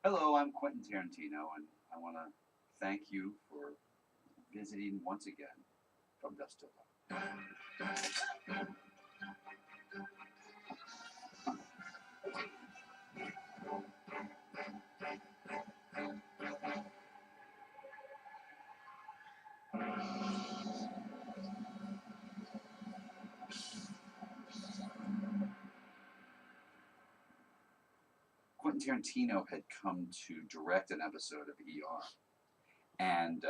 Hello, I'm Quentin Tarantino, and I want to thank you for visiting once again from Dusk till Dawn. Quentin Tarantino had come to direct an episode of ER, and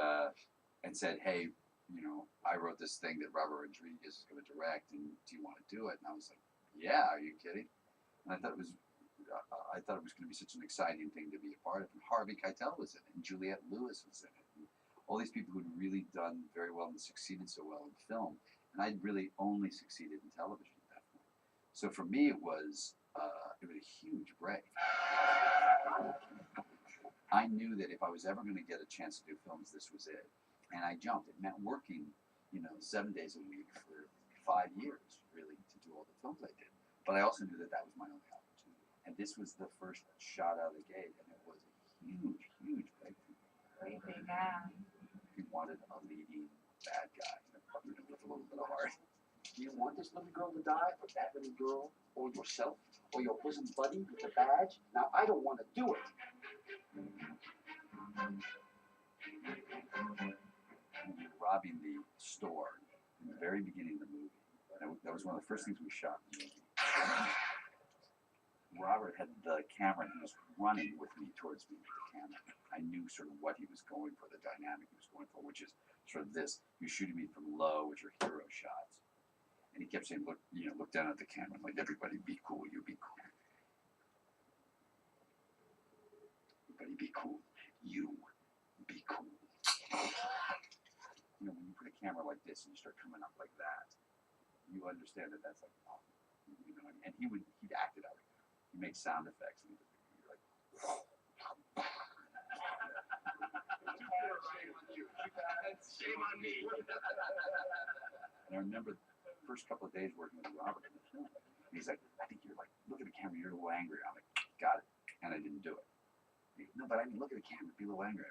said, "Hey, I wrote this thing that Robert Rodriguez is going to direct, and do you want to do it?" And I was like, "Yeah, are you kidding?" And I thought it was going to be such an exciting thing to be a part of. And Harvey Keitel was in it, and Juliette Lewis was in it, and all these people who'd really done very well and succeeded so well in film, and I'd really only succeeded in television at that point. So for me, it was a huge break. I knew that if I was ever going to get a chance to do films, this was it. And I jumped. It meant working, 7 days a week for 5 years, really, to do all the films I did. But I also knew that that was my only opportunity. And this was the first shot out of the gate, and it was a huge, huge breakthrough. Great big ad. He wanted a leading bad guy, with a little bit of heart. Do you want this little girl to die, or that little girl, or yourself, or your bosom buddy with the badge? Now, I don't want to do it. We were robbing the store in the very beginning of the movie. That was one of the first things we shot in the movie. Robert had the camera, and he was running with me towards me with the camera. I knew sort of what he was going for, the dynamic he was going for, which is sort of this: you're shooting me from low with your hero shots. And he kept saying, look down at the camera, like, everybody be cool, you be cool. Everybody be cool, you be cool. When you put a camera like this and you start coming up like that, you understand that that's like, oh, and he'd act it out. He made sound effects, and you're like, shame on me. And I remember the first couple of days working with Robert in the film, and he's like, I think you're like, look at the camera, you're a little angry. I'm like, got it. And I didn't do it. No, but I mean, look at the camera, be a little angry.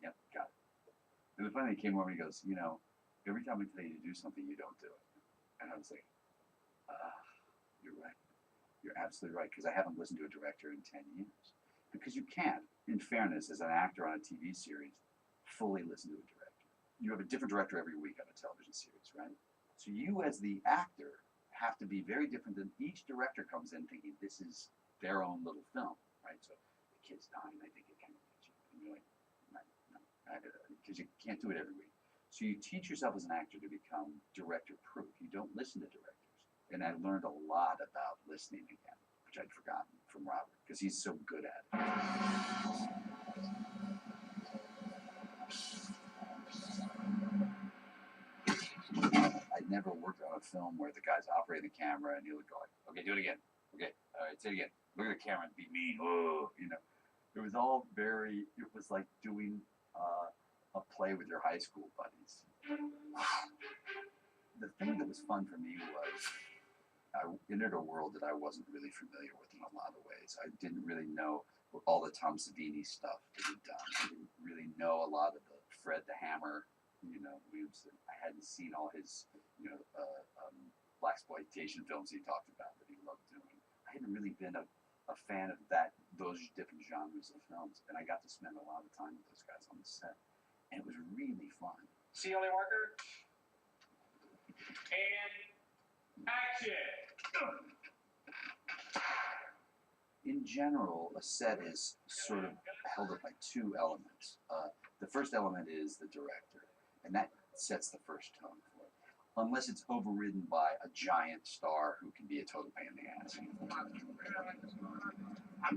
Yep, got it. And the funny thing, he came over and he goes, every time I tell you to do something, you don't do it. And I was like, you're right. You're absolutely right, because I haven't listened to a director in 10 years. Because you can't, in fairness, as an actor on a TV series, fully listen to a director. You have a different director every week on a television series, right? So you, as the actor, have to be very different than each director comes in thinking this is their own little film, right? So the kid's dying, I think it kind of gets you. And you're like, no, because you can't do it every week. So you teach yourself as an actor to become director-proof. You don't listen to directors. And I learned a lot about listening again, which I'd forgotten from Robert, because he's so good at it. I'd never worked on a film where the guy's operating the camera and he would go like, okay, do it again. Okay, all right, say it again. Look at the camera and be mean. Oh, It was all it was like doing a play with your high school buddies. The thing that was fun for me was I entered a world that I wasn't really familiar with in a lot of ways. I didn't really know all the Tom Savini stuff that he'd done. I didn't really know a lot of the Fred the Hammer, Williamson. I hadn't seen all his, blaxploitation films he talked about that he loved doing. I hadn't really been a fan of those different genres of films, and I got to spend a lot of time with those guys on the set, and it was really fun. See only marker? And action! In general, a set is sort of held up by two elements. The first element is the director, and that sets the first tone for it. Unless it's overridden by a giant star who can be a total pain in the ass. I'm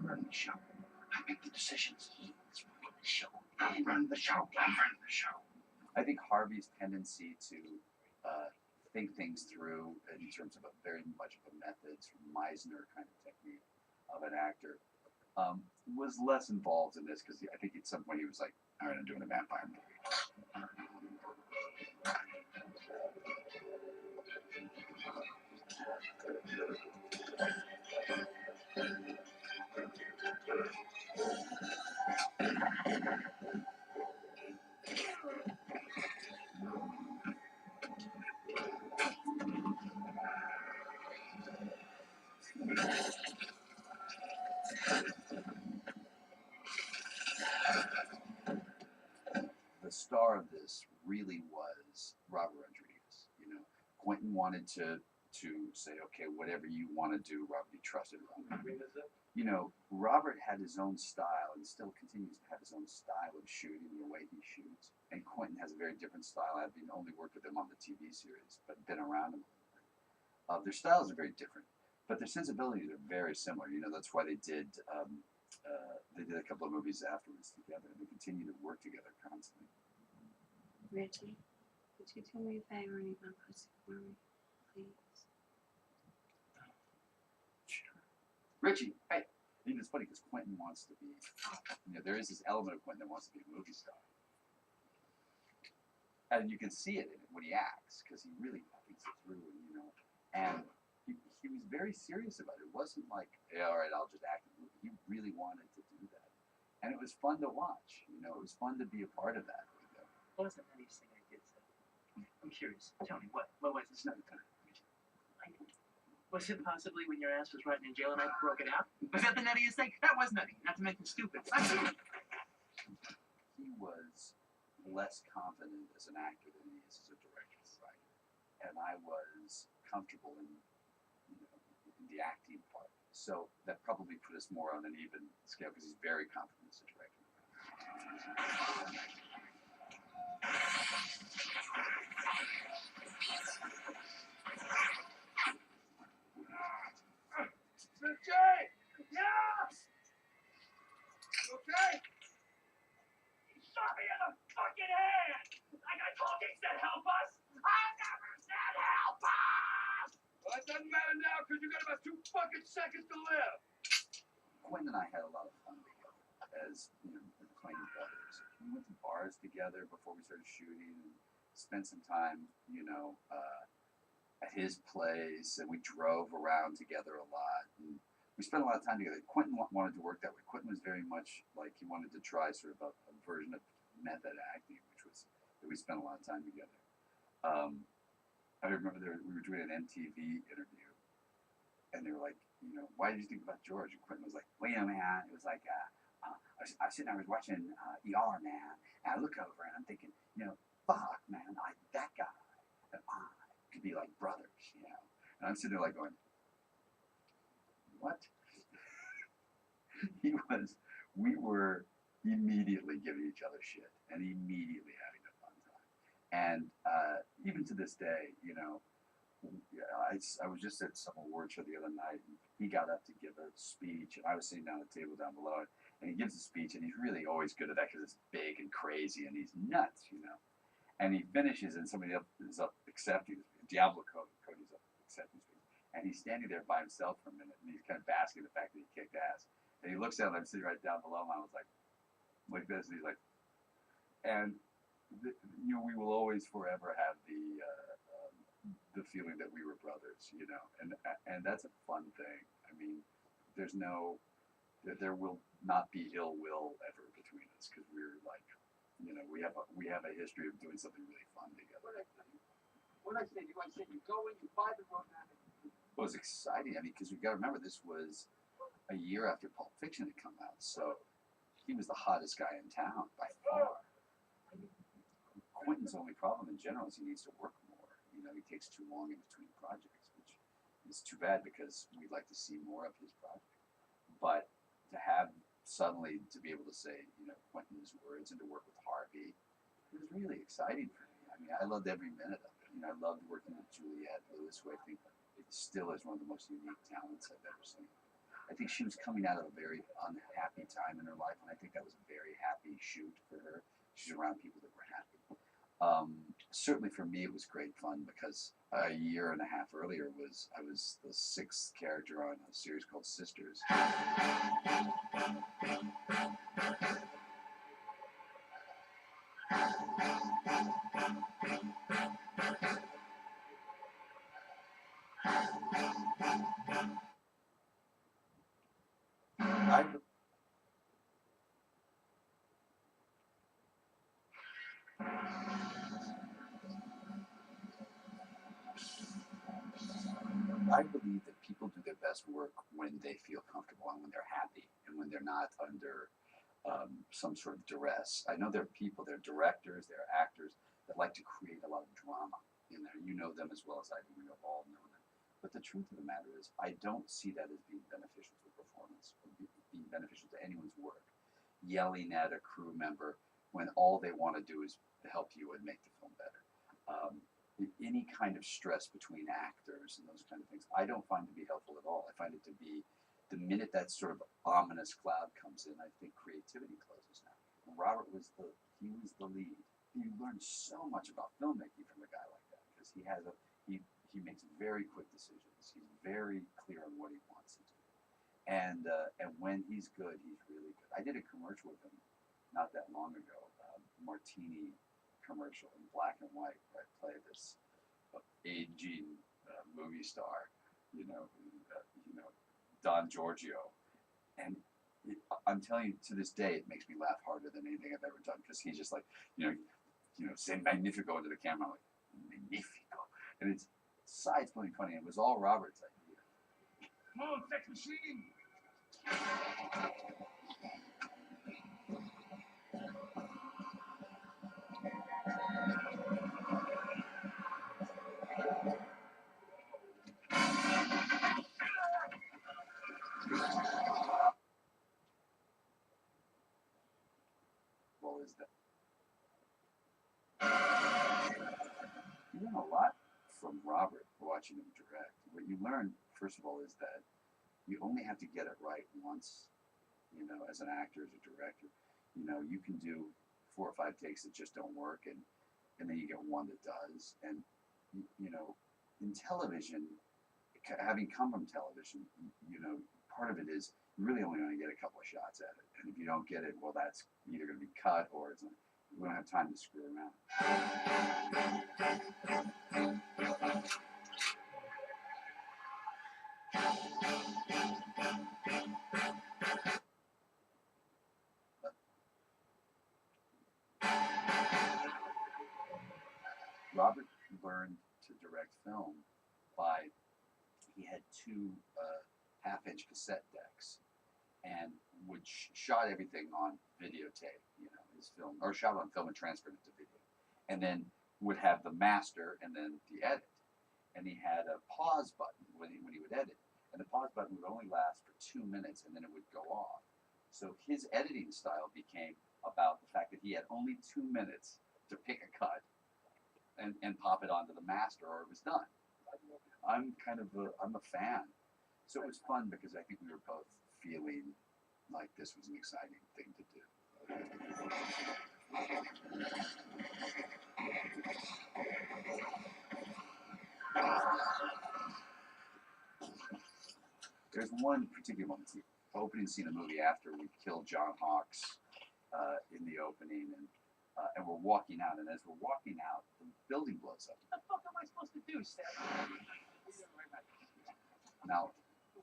running the show. I make the decisions. He's running the show. I'm running the show. I'm running the show. I think Harvey's tendency to think things through in terms of very much of a method, sort of Meisner kind of technique of an actor, was less involved in this, because I think at some point he was like, all right, I'm doing a vampire movie. The star of this really was Robert Rodriguez. You know, Quentin wanted to say, okay, whatever you want to do, Robert, he trusted Robert. You know, Robert had his own style and still continues to have his own style of shooting, the way he shoots. And Quentin has a very different style. I've only worked with him on the TV series, but been around him a little bit. Their styles are very different, but their sensibilities are very similar. You know, that's why they did a couple of movies afterwards together, and they continue to work together constantly. Richie, could you do me a favor and eat my pussy for me, please? Sure. Richie, hey. I think it's funny because Quentin wants to be, you know, there is this element of Quentin that wants to be a movie star. And you can see it in it when he acts, because he really thinks it through, you know. And he was very serious about it. It wasn't like, yeah, all right, I'll just act in the movie. He really wanted to do that. And it was fun to watch, you know. It was fun to be a part of that. What was the funniest thing I did, sir? I'm curious. Tell me, what was it? It's not kind of Was it possibly when your ass was rotting in jail and I broke it out? Was that the nuttiest thing? That was nutty, not to make him stupid. He was less confident as an actor than he is as a director, right? And I was comfortable in, you know, in the acting part. So that probably put us more on an even scale because he's very confident as a director. Jay! Yes! You okay? He shot me in the fucking hand! Like I told you, he said help us! I never said help us! Well, it doesn't matter now because you got about 2 fucking seconds to live. Quentin and I had a lot of fun together as, you know, playing brothers. We went to bars together before we started shooting and spent some time, you know, at his place, and we drove around together a lot. And we spent a lot of time together. Quentin wanted to work that way. Quentin was very much like he wanted to try sort of a version of method acting, which was that we spent a lot of time together. I remember we were doing an MTV interview, and they were like, you know, why did you think about George? And Quentin was like, well, you know, man, it was like, I was sitting, I was watching ER, man, and I look over and I'm thinking, you know, fuck, man, that guy and I could be like brothers, you know. And I'm sitting there like going, what? We were immediately giving each other shit and immediately having a fun time. And even to this day, you know, I was just at some award show the other night, and he got up to give a speech, and I was sitting down at the table down below, and he gives a speech, and he's really always good at that because it's big and crazy, and he's nuts, you know. And he finishes, and somebody else is up accepting, Diablo Cody's up accepting speech, and he's standing there by himself for a minute, and he's kind of basking in the fact that he kicked ass. And he looks at him, I'm sitting right down below him, I was like this, and he's like, and you know, we will always forever have the feeling that we were brothers, you know, and that's a fun thing. I mean, there will not be ill will ever between us because we're like, you know, we have a history of doing something really fun together. What I said, you go in, you buy the road map. It was exciting. I mean, because we got to remember this was a year after Pulp Fiction had come out, so he was the hottest guy in town by far. Quentin's only problem in general is he needs to work more. You know, he takes too long in between projects, which is too bad because we'd like to see more of his project. But to have suddenly to be able to say, you know, Quentin's words and to work with Harvey, it was really exciting for me. I mean, I loved every minute of it. You know, I loved working with Juliette Lewis, who I think still is one of the most unique talents I've ever seen. I think she was coming out of a very unhappy time in her life, and I think that was a very happy shoot for her. She's around people that were happy. Certainly for me, it was great fun because a year and a half earlier I was the 6th character on a series called Sisters. I believe that people do their best work when they feel comfortable and when they're happy and when they're not under some sort of duress. I know there are people, there are directors, there are actors that like to create a lot of drama in there. You know them as well as I do. We have all known them. But the truth of the matter is, I don't see that as being beneficial to a performance or being beneficial to anyone's work. Yelling at a crew member when all they want to do is help you and make the film better. Any kind of stress between actors and those kind of things, I don't find to be helpful at all. I find it to be, the minute that sort of ominous cloud comes in, I think creativity closes down. Robert was the lead. You learn so much about filmmaking from a guy like that because he makes very quick decisions. He's very clear on what he wants to do, and when he's good, he's really good. I did a commercial with him not that long ago, Martini commercial in black and white, where I play this aging movie star, Don Giorgio, and I'm telling you, to this day, it makes me laugh harder than anything I've ever done because he's just like, saying magnifico into the camera. I'm like, magnifico, and it's side-splitting funny. It was all Robert's idea. Come on, sex machine. Well, is that you learn a lot from Robert watching him direct. What you learn, first of all, is that you only have to get it right once. As an actor, as a director, you can do 4 or 5 takes that just don't work, and then you get one that does. And in television, having come from television, part of it is you really only going to get a couple of shots at it, and if you don't get it, well, that's either going to be cut or we don't have time to screw around. Robert learned to direct film by, he had 2 half-inch cassette decks and would shot everything on videotape, his film, or shot on film and transferred it to video, and then would have the master and then the edit. And he had a pause button when he would edit, and the pause button would only last for 2 minutes and then it would go off. So his editing style became about the fact that he had only 2 minutes to pick a cut and pop it onto the master, or it was done. I'm a fan. So it was fun because I think we were both feeling like this was an exciting thing to do. There's one particular moment, the opening scene of the movie after we kill John Hawkes in the opening, and we're walking out, and as we're walking out, the building blows up. What the fuck am I supposed to do, Seth? Now,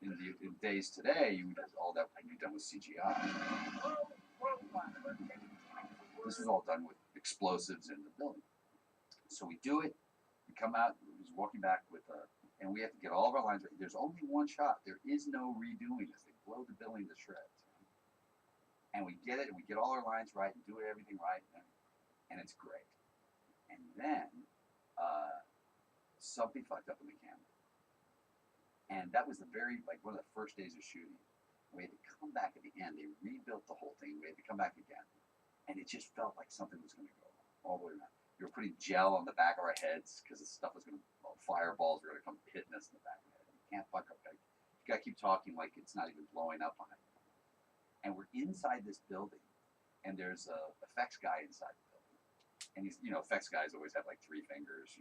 in days today, all that would be done with CGI. This was all done with explosives in the building. So we do it. We come out. He's walking back with, and we have to get all of our lines right. There's only one shot. There is no redoing this. They blow the building to shreds, and we get it, and we get all our lines right, and do everything right, and it's great. And then something fucked up in the camera. And that was one of the first days of shooting. We had to come back at the end. They rebuilt the whole thing. We had to come back again. And it just felt like something was going to go all the way around. We were putting gel on the back of our heads because the stuff was going to, fireballs were going to come hitting us in the back of the head. You can't fuck up that. You got to keep talking like it's not even blowing up on it. And we're inside this building, and there's a effects guy inside the building. And he's, effects guys always have like 3 fingers,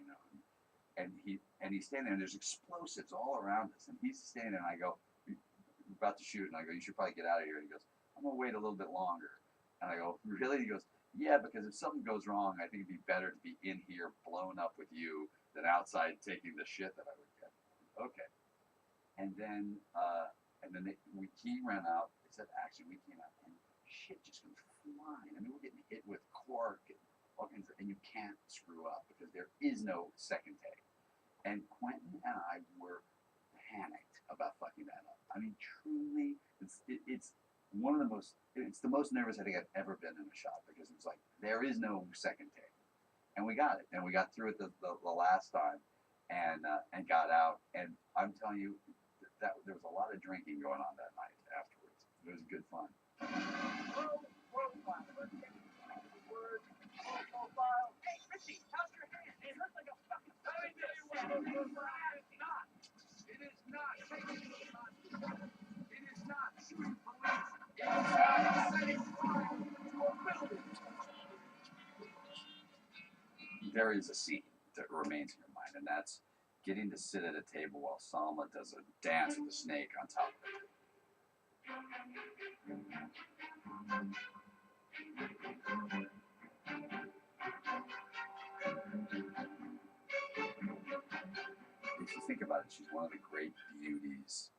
and he's standing there, and there's explosives all around us, and he's standing there, and I go, we're about to shoot, and I go, you should probably get out of here. And he goes, I'm gonna wait a little bit longer. And I go, really? And he goes, yeah, because if something goes wrong, I think it'd be better to be in here blown up with you than outside taking the shit that I would get. Okay. And then he ran out. It said action. We came out, and shit just goes flying. I mean, we're getting hit with cork and all kinds of, and you can't screw up because there is no second take. And Quentin and I were panicked about fucking that up. I mean, truly, it's one of the most, it's the most nervous I think I've ever been in a shot, because it was like, there is no second take. And we got it. And we got through it the last time and got out. And I'm telling you, that there was a lot of drinking going on that night afterwards. It was good fun. Hey, Richie, how's your hand? It hurts like a fucking It is not taking the time. It is not shooting police. It is not setting fire to a building. There is a scene that remains in your mind, and that's getting to sit at a table while Salma does a dance with a snake on top of it. If you think about it, she's one of the great beauties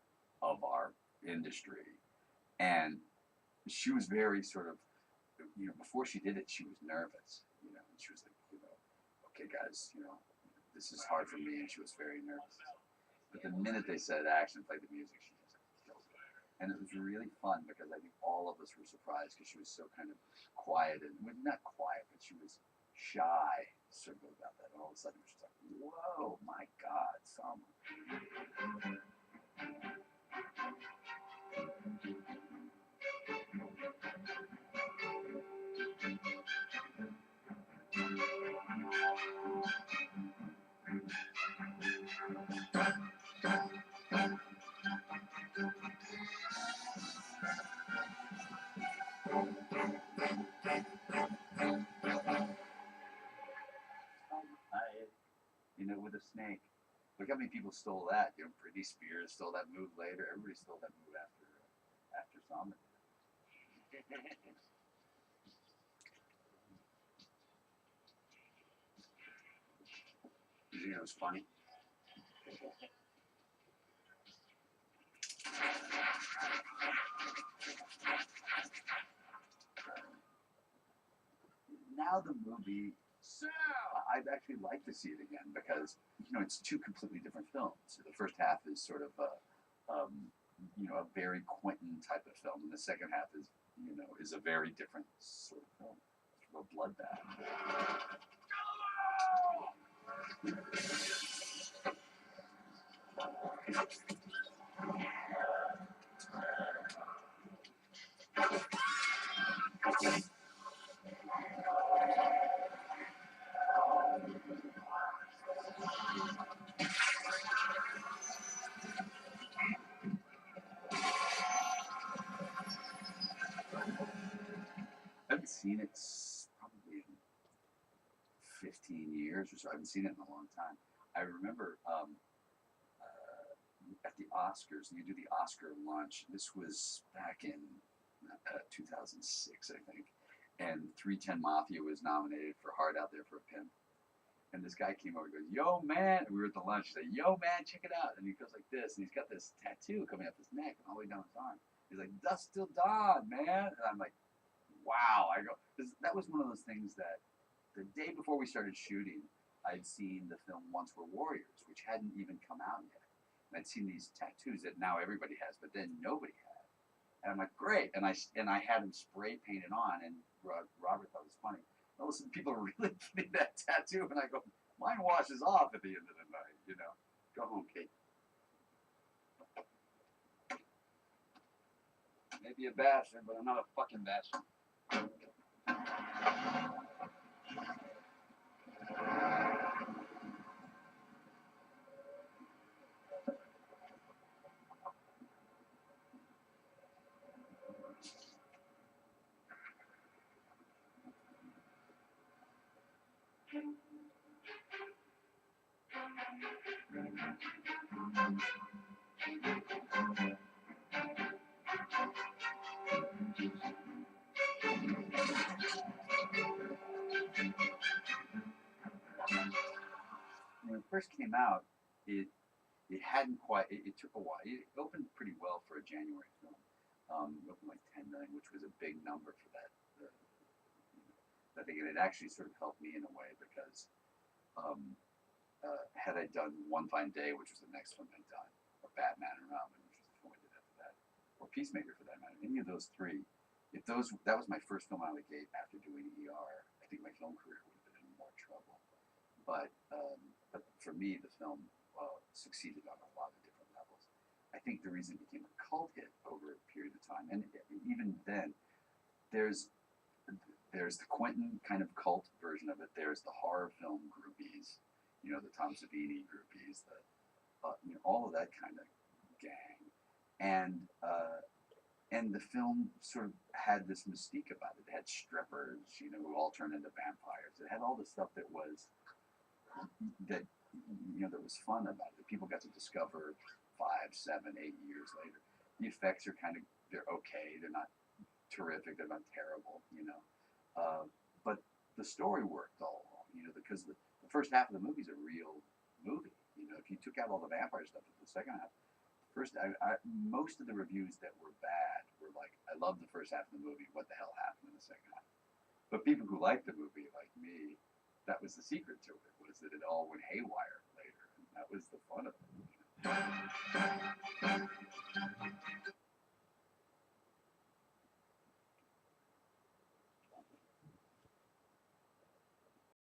of our industry. And she was very sort of, before she did it, she was nervous, and she was like, okay, guys, this is hard for me, and she was very nervous. But the minute they said action, played the music, she just killed it. And it was really fun, because I think all of us were surprised, because she was so kind of quiet, and well, not quiet, but she was shy, sort of about that. And all of a sudden, it was just like, whoa, my God, Salma. With a snake. Look how many people stole that. Britney Spears stole that move later. Everybody stole that move after Salma. You think it was funny? Now the movie, I'd actually like to see it again, because it's two completely different films. The first half is sort of a very Quentin type of film, and the second half is a very different sort of film. It's a bloodbath. I haven't seen it probably in 15 years or so. I haven't seen it in a long time. I remember at the Oscars, you do the Oscar lunch. This was back in 2006, I think. And 310 Mafia was nominated for Hard Out There for a Pimp. And this guy came over and goes, yo, man. And we were at the lunch. He said, yo, man, check it out. And he goes like this. And he's got this tattoo coming up his neck and all the way down his arm. He's like, Dusk Till Dawn, man. And I'm like, wow. I go, that was one of those things that the day before we started shooting, I'd seen the film Once We're Warriors, which hadn't even come out yet. And I'd seen these tattoos that now everybody has, but then nobody had. And I'm like, great. And I had them spray painted on, and Robert thought it was funny. All of a sudden, people are really getting that tattoo, and I go, mine washes off at the end of the night, Go home, Kate. Maybe a bastard, but I'm not a fucking bastard. When it first came out, it hadn't quite. It took a while. It opened pretty well for a January film. It opened like 10 million, which was a big number for that. I think it actually sort of helped me in a way, because had I done One Fine Day, which was the next film I'd done, or Batman and Robin, which was the film I did after that, or Peacemaker for that matter. Any of those three, that was my first film out of the gate after doing ER, I think my film career would have been in more trouble. But for me, the film succeeded on a lot of different levels. I think the reason it became a cult hit over a period of time, and even then, there's the Quentin kind of cult version of it. There's the horror film groupies, the Tom Savini groupies, all of that kind of gang, and the film sort of had this mystique about it. It had strippers, who all turned into vampires. It had all the stuff that was that was fun about it. People got to discover 5, 7, 8 years later. The effects are they're okay. They're not terrific. They're not terrible. But the story worked all along. Because the first half of the movie is a real movie. If you took out all the vampire stuff in the second half, most of the reviews that were bad were like, I love the first half of the movie. What the hell happened in the second half? But people who liked the movie, like me, that was the secret to it, was that it all went haywire later. And that was the fun of it.